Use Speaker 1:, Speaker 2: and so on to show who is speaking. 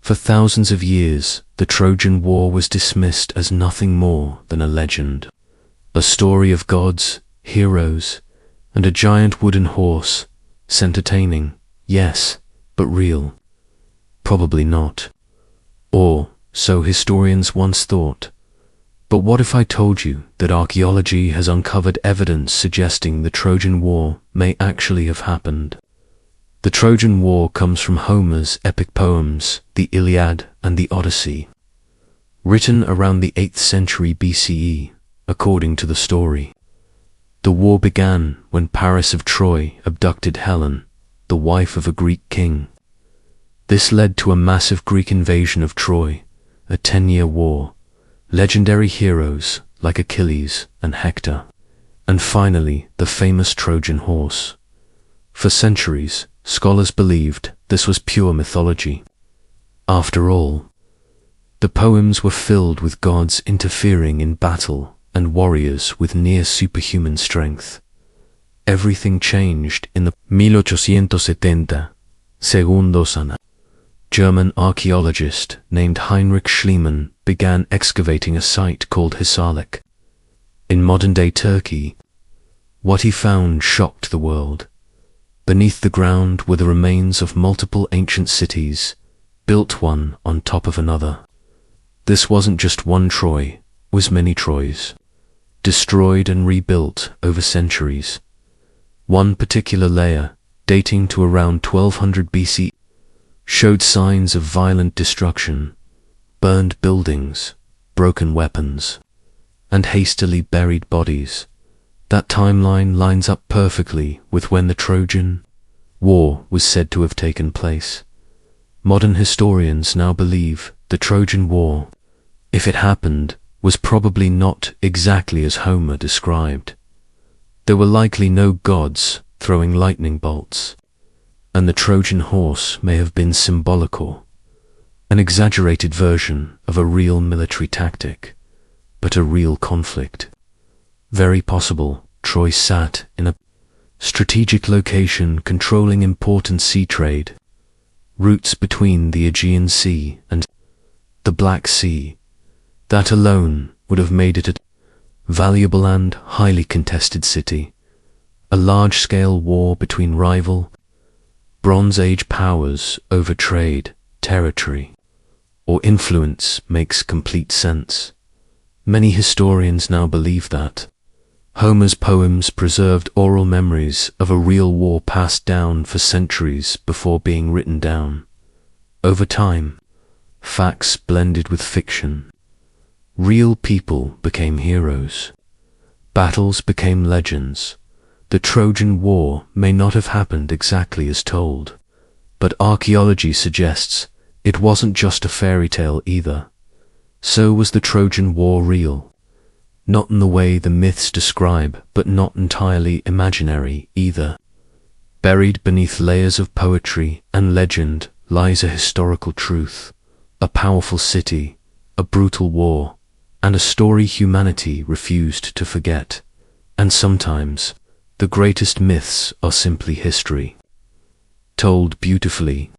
Speaker 1: For thousands of years, the Trojan War was dismissed as nothing more than a legend. A story of gods, heroes, and a giant wooden horse. Entertaining, yes, but real? Probably not. Or, so historians once thought. But what if I told you that archaeology has uncovered evidence suggesting the Trojan War may actually have happened? The Trojan War comes from Homer's epic poems, the Iliad and the Odyssey. Written around the 8th century BCE, according to the story. The war began when Paris of Troy abducted Helen, the wife of a Greek king. This led to a massive Greek invasion of Troy, a 10-year war, legendary heroes like Achilles and Hector, and finally the famous Trojan Horse. For centuries, scholars believed this was pure mythology. After all, the poems were filled with gods interfering in battle and warriors with near superhuman strength. Everything changed in the 1870, Segundo Sana. German archaeologist named Heinrich Schliemann began excavating a site called Hisarlik. In modern-day Turkey, what he found shocked the world. Beneath the ground were the remains of multiple ancient cities, built one on top of another. This wasn't just one Troy, it was many Troys, destroyed and rebuilt over centuries. One particular layer, dating to around 1200 BC, showed signs of violent destruction, burned buildings, broken weapons, and hastily buried bodies. That timeline lines up perfectly with when the Trojan War was said to have taken place. Modern historians now believe the Trojan War, if it happened, was probably not exactly as Homer described. There were likely no gods throwing lightning bolts, and the Trojan horse may have been symbolical, an exaggerated version of a real military tactic, but a real conflict. Very possible Troy sat in a strategic location controlling important sea trade, routes between the Aegean Sea and the Black Sea. That alone would have made it a valuable and highly contested city. A large-scale war between rival Bronze Age powers over trade, territory, or influence makes complete sense. Many historians now believe that Homer's poems preserved oral memories of a real war passed down for centuries before being written down. Over time, facts blended with fiction. Real people became heroes. Battles became legends. The Trojan War may not have happened exactly as told, but archaeology suggests it wasn't just a fairy tale either. So was the Trojan War real? Not in the way the myths describe, but not entirely imaginary either. Buried beneath layers of poetry and legend lies a historical truth, a powerful city, a brutal war, and a story humanity refused to forget. And sometimes, the greatest myths are simply history, told beautifully